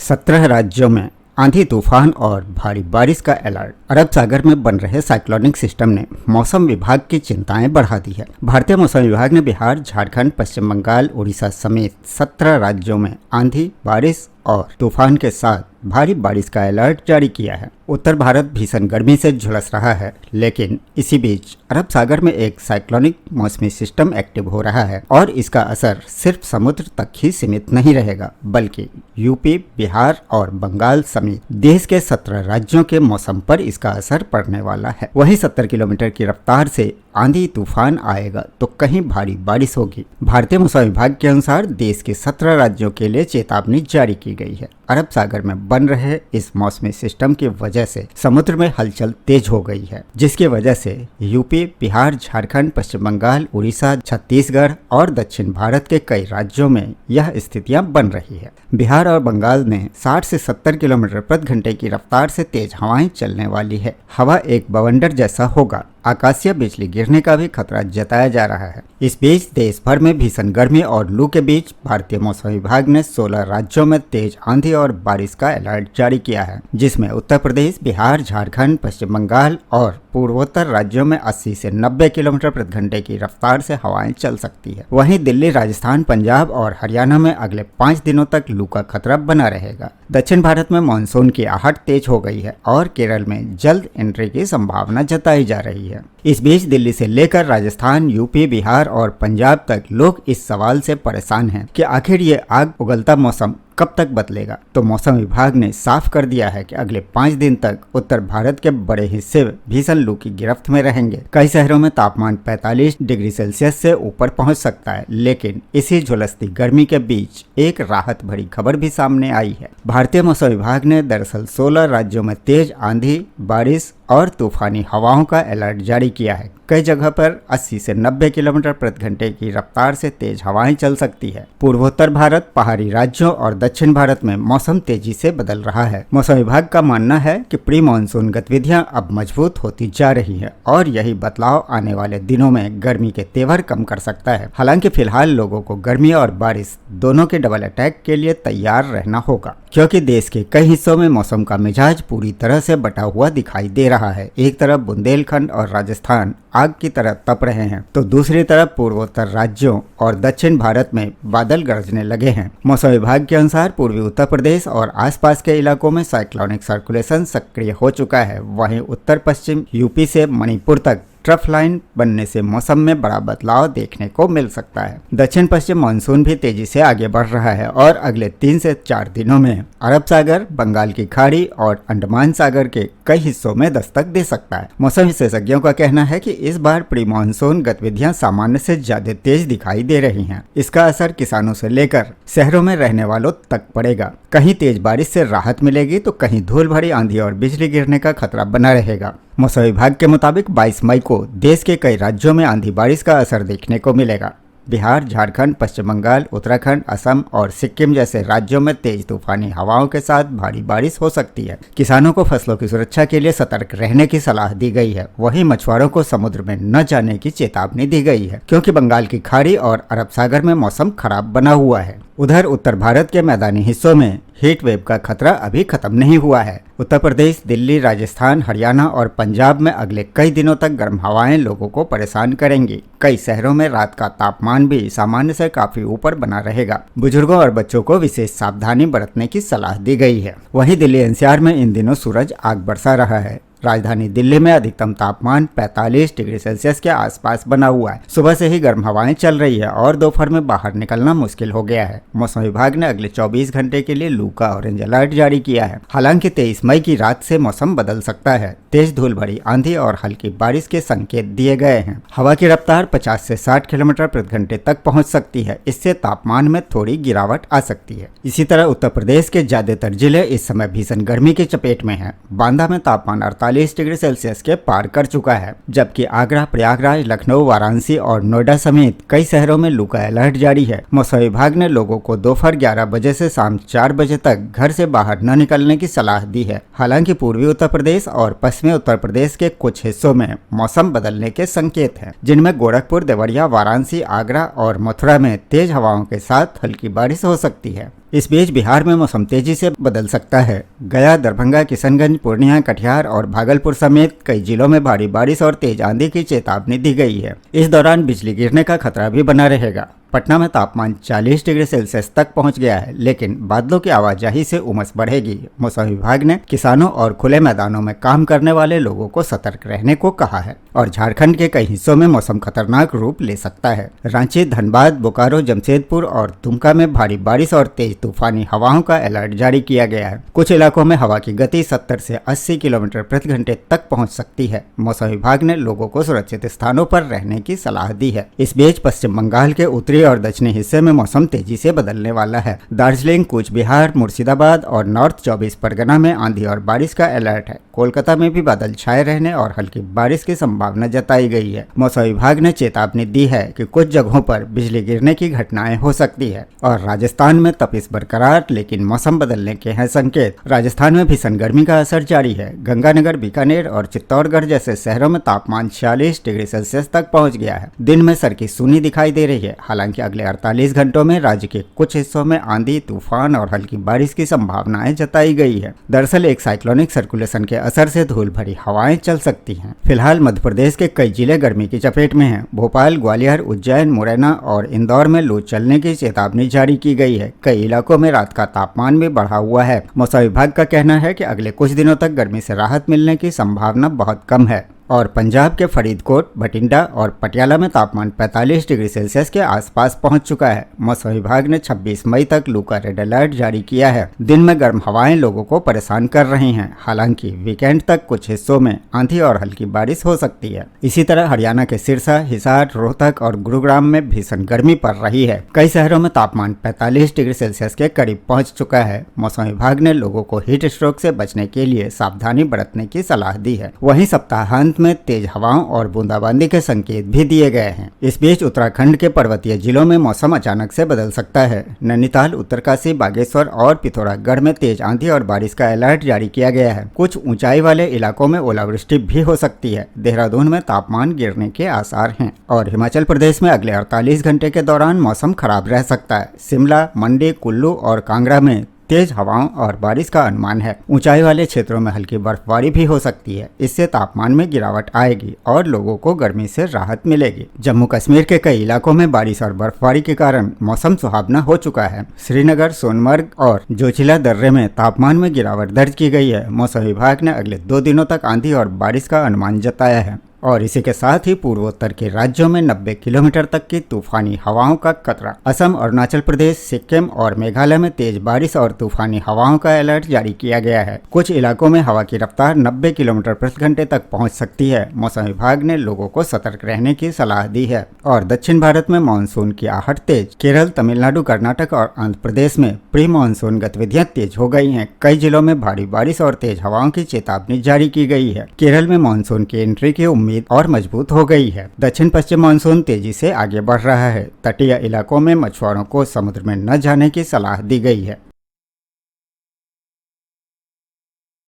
17 राज्यों में आंधी तूफान और भारी बारिश का अलर्ट। अरब सागर में बन रहे साइक्लोनिक सिस्टम ने मौसम विभाग की चिंताएं बढ़ा दी है। भारतीय मौसम विभाग ने बिहार, झारखंड, पश्चिम बंगाल, उड़ीसा समेत 17 राज्यों में आंधी, बारिश और तूफान के साथ भारी बारिश का अलर्ट जारी किया है। उत्तर भारत भीषण गर्मी से झुलस रहा है, लेकिन इसी बीच अरब सागर में एक साइक्लोनिक मौसमी सिस्टम एक्टिव हो रहा है और इसका असर सिर्फ समुद्र तक ही सीमित नहीं रहेगा, बल्कि यूपी, बिहार और बंगाल समेत देश के 17 राज्यों के मौसम पर इसका असर पड़ने वाला है। वहीं 70 किलोमीटर की रफ्तार से आंधी तूफान आएगा तो कहीं भारी बारिश होगी। भारतीय मौसम विभाग के अनुसार देश के 17 राज्यों के लिए चेतावनी जारी की गई है। अरब सागर में बन रहे इस मौसमी सिस्टम की वजह से समुद्र में हलचल तेज हो गई है, जिसकी वजह से यूपी, बिहार, झारखंड, पश्चिम बंगाल, उड़ीसा, छत्तीसगढ़ और दक्षिण भारत के कई राज्यों में यह स्थितियां बन रही है। बिहार और बंगाल में 60 से 70 किलोमीटर प्रति घंटे की रफ्तार से तेज हवाएं चलने वाली है। हवा एक बवंडर जैसा होगा। आकाशीय बिजली गिरने का भी खतरा जताया जा रहा है। इस बीच देश भर में भीषण गर्मी और लू के बीच भारतीय मौसम विभाग ने 16 राज्यों में तेज आंधी और बारिश का अलर्ट जारी किया है, जिसमें उत्तर प्रदेश, बिहार, झारखंड, पश्चिम बंगाल और पूर्वोत्तर राज्यों में 80 से 90 किलोमीटर प्रति घंटे की रफ्तार से हवाएं चल सकती है। वहीं दिल्ली, राजस्थान, पंजाब और हरियाणा में अगले 5 दिनों तक लू का खतरा बना रहेगा। दक्षिण भारत में मानसून की आहट तेज हो गई है और केरल में जल्द एंट्री की संभावना जताई जा रही है। इस बीच दिल्ली से लेकर राजस्थान, यूपी, बिहार और पंजाब तक लोग इस सवाल से परेशान हैं कि आखिर ये आग उगलता मौसम कब तक बदलेगा। तो मौसम विभाग ने साफ कर दिया है कि अगले 5 दिन तक उत्तर भारत के बड़े हिस्से भीषण लू की गिरफ्त में रहेंगे। कई शहरों में तापमान 45 डिग्री सेल्सियस से ऊपर पहुंच सकता है, लेकिन इसी झुलसती गर्मी के बीच एक राहत भरी खबर भी सामने आई है। भारतीय मौसम विभाग ने दरअसल 16 राज्यों में तेज आंधी, बारिश और तूफानी हवाओं का अलर्ट जारी किया है। कई जगह पर 80 से 90 किलोमीटर प्रति घंटे की रफ्तार से तेज हवाएं चल सकती है। पूर्वोत्तर भारत, पहाड़ी राज्यों और दक्षिण भारत में मौसम तेजी से बदल रहा है। मौसम विभाग का मानना है कि प्री मानसून गतिविधियां अब मजबूत होती जा रही है और यही बदलाव आने वाले दिनों में गर्मी के तेवर कम कर सकता है। हालांकि फिलहाल लोगों को गर्मी और बारिश दोनों के डबल अटैक के लिए तैयार रहना होगा, क्योंकि देश के कई हिस्सों में मौसम का मिजाज पूरी तरह से बटा हुआ दिखाई दे रहा है। एक तरफ बुंदेलखंड और राजस्थान आग की तरह तप रहे हैं, तो दूसरी तरफ पूर्वोत्तर राज्यों और दक्षिण भारत में बादल गरजने लगे हैं। मौसम विभाग के अनुसार पूर्वी उत्तर प्रदेश और आसपास के इलाकों में साइक्लोनिक सर्कुलेशन सक्रिय हो चुका है। वहीं उत्तर पश्चिम यूपी से मणिपुर तक ट्रफ लाइन बनने से मौसम में बड़ा बदलाव देखने को मिल सकता है। दक्षिण पश्चिम मानसून भी तेजी से आगे बढ़ रहा है और अगले 3 से 4 दिनों में अरब सागर, बंगाल की खाड़ी और अंडमान सागर के कई हिस्सों में दस्तक दे सकता है। मौसम विशेषज्ञों का कहना है कि इस बार प्री मानसून गतिविधियां सामान्य से ज्यादा तेज दिखाई दे रही हैं। इसका असर किसानों से लेकर शहरों में रहने वालों तक पड़ेगा। कहीं तेज बारिश से राहत मिलेगी तो कहीं धूल भरी आंधी और बिजली गिरने का खतरा बना रहेगा। मौसम विभाग के मुताबिक 22 मई को देश के कई राज्यों में आंधी बारिश का असर देखने को मिलेगा। बिहार, झारखंड, पश्चिम बंगाल, उत्तराखंड, असम और सिक्किम जैसे राज्यों में तेज तूफानी हवाओं के साथ भारी बारिश हो सकती है। किसानों को फसलों की सुरक्षा के लिए सतर्क रहने की सलाह दी गई है। वहीं मछुआरों को समुद्र में न जाने की चेतावनी दी गई है, क्योंकि बंगाल की खाड़ी और अरब सागर में मौसम खराब बना हुआ है। उधर उत्तर भारत के मैदानी हिस्सों में हीट वेव का खतरा अभी खत्म नहीं हुआ है। उत्तर प्रदेश, दिल्ली, राजस्थान, हरियाणा और पंजाब में अगले कई दिनों तक गर्म हवाएं लोगों को परेशान करेंगी। कई शहरों में रात का तापमान भी सामान्य से काफी ऊपर बना रहेगा। बुजुर्गों और बच्चों को विशेष सावधानी बरतने की सलाह दी गई है। वहीं दिल्ली एनसीआर में इन दिनों सूरज आग बरसा रहा है। राजधानी दिल्ली में अधिकतम तापमान 45 डिग्री सेल्सियस के आसपास बना हुआ है। सुबह से ही गर्म हवाएं चल रही है और दोपहर में बाहर निकलना मुश्किल हो गया है। मौसम विभाग ने अगले 24 घंटे के लिए लू का ऑरेंज अलर्ट जारी किया है। हालांकि 23 मई की रात से मौसम बदल सकता है। तेज धूल भरी आंधी और हल्की बारिश के संकेत दिए गए हैं। हवा की रफ्तार 50 से 60 किलोमीटर प्रति घंटे तक पहुंच सकती है। इससे तापमान में थोड़ी गिरावट आ सकती है। इसी तरह उत्तर प्रदेश के ज्यादातर जिले इस समय भीषण गर्मी की चपेट में हैं। बांदा में तापमान 48 डिग्री सेल्सियस के पार कर चुका है, जबकि आगरा, प्रयागराज, लखनऊ, वाराणसी और नोएडा समेत कई शहरों में लू का अलर्ट जारी है। मौसम विभाग ने लोगों को दोपहर 11 बजे से शाम 4 बजे तक घर से बाहर न निकलने की सलाह दी है। हालांकि पूर्वी उत्तर प्रदेश और पश्चिमी उत्तर प्रदेश के कुछ हिस्सों में मौसम बदलने के संकेत हैं, जिनमें गोरखपुर, देवरिया, वाराणसी, आगरा और मथुरा में तेज हवाओं के साथ हल्की बारिश हो सकती है। इस बीच बिहार में मौसम तेजी से बदल सकता है। गया, दरभंगा, किशनगंज, पूर्णिया, कटिहार और भागलपुर समेत कई जिलों में भारी बारिश और तेज आंधी की चेतावनी दी गई है। इस दौरान बिजली गिरने का खतरा भी बना रहेगा। पटना में तापमान 40 डिग्री सेल्सियस तक पहुंच गया है, लेकिन बादलों की आवाजाही से उमस बढ़ेगी। मौसम विभाग ने किसानों और खुले मैदानों में काम करने वाले लोगों को सतर्क रहने को कहा है और झारखंड के कई हिस्सों में मौसम खतरनाक रूप ले सकता है। रांची, धनबाद, बोकारो, जमशेदपुर और दुमका में भारी बारिश और तेज तूफानी हवाओं का अलर्ट जारी किया गया है। कुछ इलाकों में हवा की गति 70 से 80 किलोमीटर प्रति घंटे तक पहुंच सकती है। मौसम विभाग ने लोगों को सुरक्षित स्थानों पर रहने की सलाह दी है। इस बीच पश्चिम बंगाल के उत्तरी और दक्षिणी हिस्से में मौसम तेजी से बदलने वाला है। दार्जिलिंग, कूच बिहार, मुर्शिदाबाद और नॉर्थ 24 परगना में आंधी और बारिश का अलर्ट है। कोलकाता में भी बादल छाए रहने और हल्की बारिश की संभावना जताई गई है। मौसम विभाग ने चेतावनी दी है कि कुछ जगहों पर बिजली गिरने की घटनाएं हो सकती है और राजस्थान में तपिश बरकरार, लेकिन मौसम बदलने के हैं संकेत। राजस्थान में भीषण गर्मी का असर जारी है। गंगानगर, बीकानेर और चित्तौड़गढ़ जैसे शहरों में तापमान 46 डिग्री सेल्सियस तक पहुंच गया है। दिन में सर्दी सूनी दिखाई दे रही है। हालांकि अगले 48 घंटों में राज्य के कुछ हिस्सों में आंधी, तूफान और हल्की बारिश की संभावनाएं जताई गई है। दरअसल एक साइक्लोनिक सर्कुलेशन के असर से धूल भरी हवाएं चल सकती हैं। फिलहाल मध्य प्रदेश के कई जिले गर्मी की चपेट में हैं। भोपाल, ग्वालियर, उज्जैन, मुरैना और इंदौर में लू चलने की चेतावनी जारी की गई है। कई इलाकों में रात का तापमान भी बढ़ा हुआ है। मौसम विभाग का कहना है कि अगले कुछ दिनों तक गर्मी से राहत मिलने की संभावना बहुत कम है और पंजाब के फरीदकोट, बठिंडा और पटियाला में तापमान 45 डिग्री सेल्सियस के आसपास पहुंच चुका है। मौसम विभाग ने 26 मई तक लू का रेड अलर्ट जारी किया है। दिन में गर्म हवाएं लोगों को परेशान कर रही हैं। हालांकि वीकेंड तक कुछ हिस्सों में आंधी और हल्की बारिश हो सकती है। इसी तरह हरियाणा के सिरसा, हिसार, रोहतक और गुरुग्राम में भीषण गर्मी पड़ रही है। कई शहरों में तापमान 45 डिग्री सेल्सियस के करीब पहुंच चुका है। मौसम विभाग ने लोगों को हीट स्ट्रोक से बचने के लिए सावधानी बरतने की सलाह दी है। वहीं सप्ताहांत में तेज हवाओं और बूंदाबांदी के संकेत भी दिए गए हैं। इस बीच उत्तराखंड के पर्वतीय जिलों में मौसम अचानक से बदल सकता है। नैनीताल, उत्तरकाशी, बागेश्वर और पिथौरागढ़ में तेज आंधी और बारिश का अलर्ट जारी किया गया है। कुछ ऊंचाई वाले इलाकों में ओलावृष्टि भी हो सकती है। देहरादून में तापमान गिरने के आसार हैं और हिमाचल प्रदेश में अगले 48 घंटे के दौरान मौसम खराब रह सकता है। शिमला, मंडी, कुल्लू और कांगड़ा में तेज हवाओं और बारिश का अनुमान है। ऊंचाई वाले क्षेत्रों में हल्की बर्फबारी भी हो सकती है। इससे तापमान में गिरावट आएगी और लोगों को गर्मी से राहत मिलेगी। जम्मू कश्मीर के कई इलाकों में बारिश और बर्फबारी के कारण मौसम सुहावना हो चुका है। श्रीनगर, सोनमर्ग और जोजिला दर्रे में तापमान में गिरावट दर्ज की गई है। मौसम विभाग ने अगले 2 दिनों तक आंधी और बारिश का अनुमान जताया है और इसी के साथ ही पूर्वोत्तर के राज्यों में 90 किलोमीटर तक की तूफानी हवाओं का खतरा। असम, अरुणाचल प्रदेश, सिक्किम और मेघालय में तेज बारिश और तूफानी हवाओं का अलर्ट जारी किया गया है। कुछ इलाकों में हवा की रफ्तार 90 किलोमीटर प्रति घंटे तक पहुंच सकती है। मौसम विभाग ने लोगों को सतर्क रहने की सलाह दी है और दक्षिण भारत में मानसून की आहट तेज। केरल, तमिलनाडु, कर्नाटक और आंध्र प्रदेश में प्री मानसून गतिविधियां तेज हो गई हैं। कई जिलों में भारी बारिश और तेज हवाओं की चेतावनी जारी की गई है। केरल में मानसून की एंट्री की उम्मीद और मजबूत हो गई है। दक्षिण पश्चिम मानसून तेजी से आगे बढ़ रहा है। तटीय इलाकों में मछुआरों को समुद्र में न जाने की सलाह दी गई है।